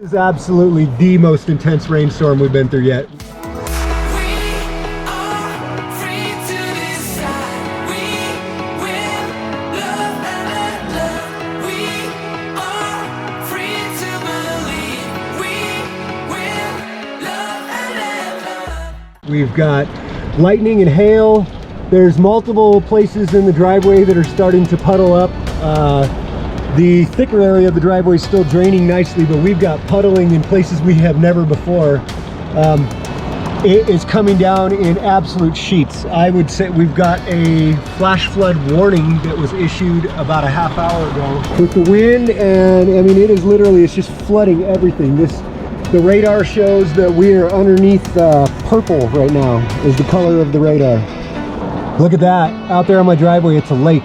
This is absolutely the most intense rainstorm we've been through yet. We've got lightning and hail. There's multiple places in the driveway that are starting to puddle up. The thicker area of the driveway is still draining nicely, but we've got puddling in places we have never before. It is coming down in absolute sheets. I would say we've got a flash flood warning that was issued about a half hour ago. With the wind, and I mean, it is literally, it's just flooding everything. The radar shows that we are underneath purple right now, is the color of the radar. Look at that, out there on my driveway, it's a lake.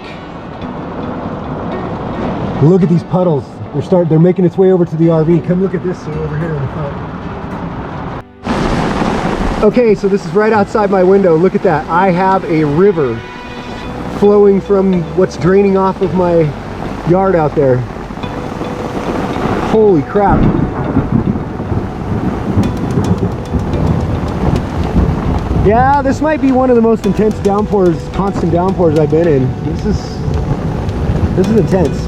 Look at these puddles. They're making its way over to the RV. Come look at this over here in the front. Okay, so this is right outside my window. Look at that. I have a river flowing from what's draining off of my yard out there. Holy crap. Yeah, this might be one of the most intense downpours, constant downpours I've been in. This is intense.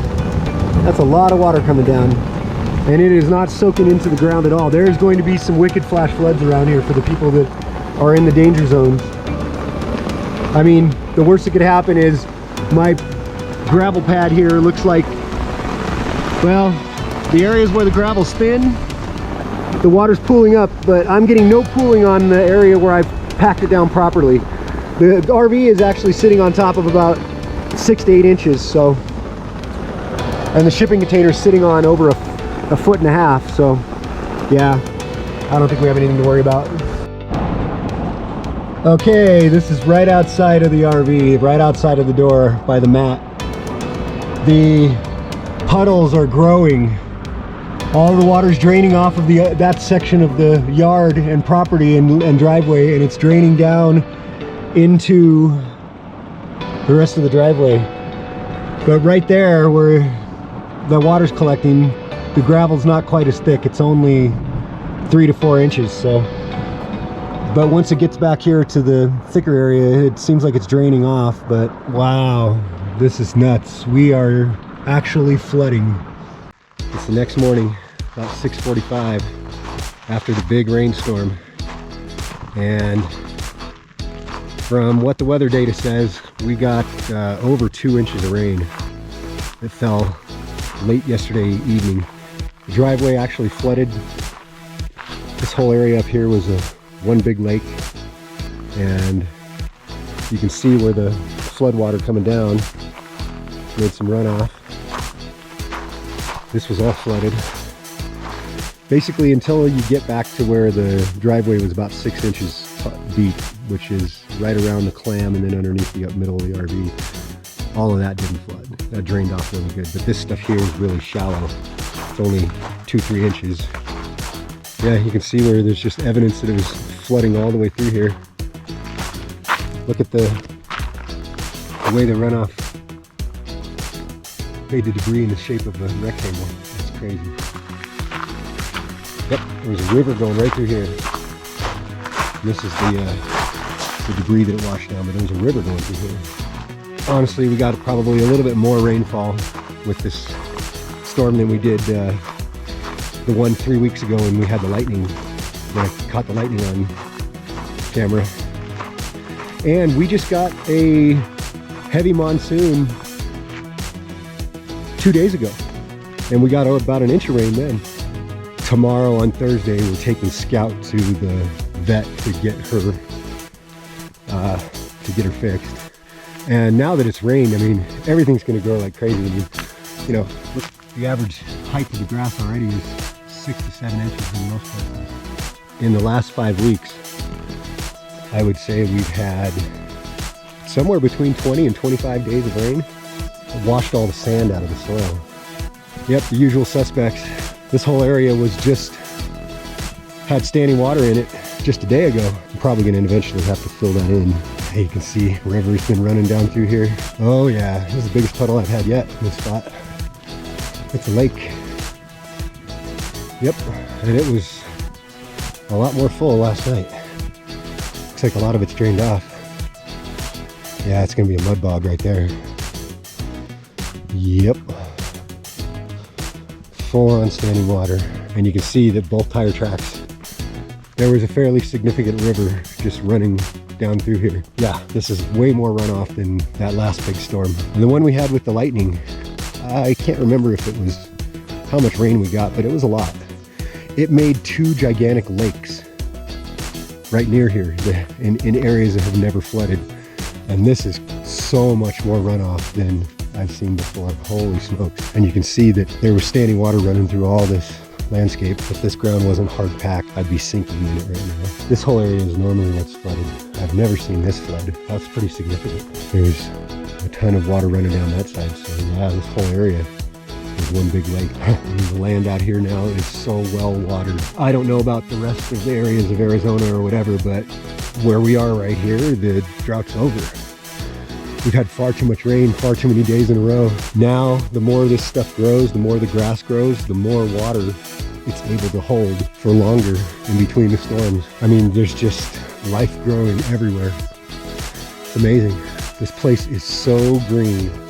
That's a lot of water coming down, and it is not soaking into the ground at all. There is going to be some wicked flash floods around here for the people that are in the danger zones. I mean, the worst that could happen is my gravel pad here looks like, well, the areas where the gravel spin, the water's pooling up, but I'm getting no pooling on the area where I've packed it down properly. The RV is actually sitting on top of about 6 to 8 inches, so, and the shipping container is sitting on over a 1.5 feet, so yeah, I don't think we have anything to worry about. Okay, this is right outside of the RV, right outside of the door by the mat. The puddles are growing. All the water's draining off of that section of the yard and property and driveway, and it's draining down into the rest of the driveway. But right there where the water's collecting, the gravel's not quite as thick. It's only 3 to 4 inches. So, but once it gets back here to the thicker area, it seems like it's draining off. But wow, this is nuts. We are actually flooding. It's the next morning, about 6:45, after the big rainstorm, and from what the weather data says, we got over 2 inches of rain that fell late yesterday evening. The driveway actually flooded. This whole area up here was one big lake, and you can see where the flood water coming down made some runoff. This was all flooded. Basically, until you get back to where the driveway was about 6 inches deep, which is right around the clam and then underneath the middle of the RV, all of that didn't flood. That drained off really good. But this stuff here is really shallow. It's only 2-3 inches. Yeah, you can see where there's just evidence that it was flooding all the way through here. Look at the way the runoff made the debris in the shape of a rectangle. That's crazy. Yep, there's a river going right through here. This is the debris that it washed down, but there's a river going through here. Honestly, we got probably a little bit more rainfall with this storm than we did the one 3 weeks ago when we had the lightning. When I caught the lightning on camera. And we just got a heavy monsoon 2 days ago, and we got about an inch of rain then. Tomorrow on Thursday, we're taking Scout to the vet to get her fixed. And now that it's rained, I mean, everything's going to grow like crazy. I mean, you know, the average height of the grass already is 6 to 7 inches in most places. In the last 5 weeks, I would say we've had somewhere between 20 and 25 days of rain. It washed all the sand out of the soil. Yep, the usual suspects. This whole area had standing water in it just a day ago. I'm probably going to eventually have to fill that in. You can see the river's been running down through here. Oh yeah, this is the biggest puddle I've had yet in this spot. It's a lake. Yep, and it was a lot more full last night. Looks like a lot of it's drained off. Yeah, it's gonna be a mud bog right there. Yep. Full on standing water. And you can see that both tire tracks, there was a fairly significant river just running down through here. Yeah, this is way more runoff than that last big storm. And the one we had with the lightning, I can't remember if it was how much rain we got, but it was a lot. It made 2 gigantic lakes right near here in areas that have never flooded. And this is so much more runoff than I've seen before. Holy smokes. And you can see that there was standing water running through all this landscape. If this ground wasn't hard packed, I'd be sinking in it right now. This whole area is normally what's flooded. I've never seen this flood. That's pretty significant. There's a ton of water running down that side. So yeah, this whole area is one big lake. The land out here now is so well watered. I don't know about the rest of the areas of Arizona or whatever, but where we are right here, the drought's over. We've had far too much rain, far too many days in a row. Now, the more this stuff grows, the more the grass grows, the more water it's able to hold for longer in between the storms. I mean, there's just life growing everywhere. It's amazing. This place is so green.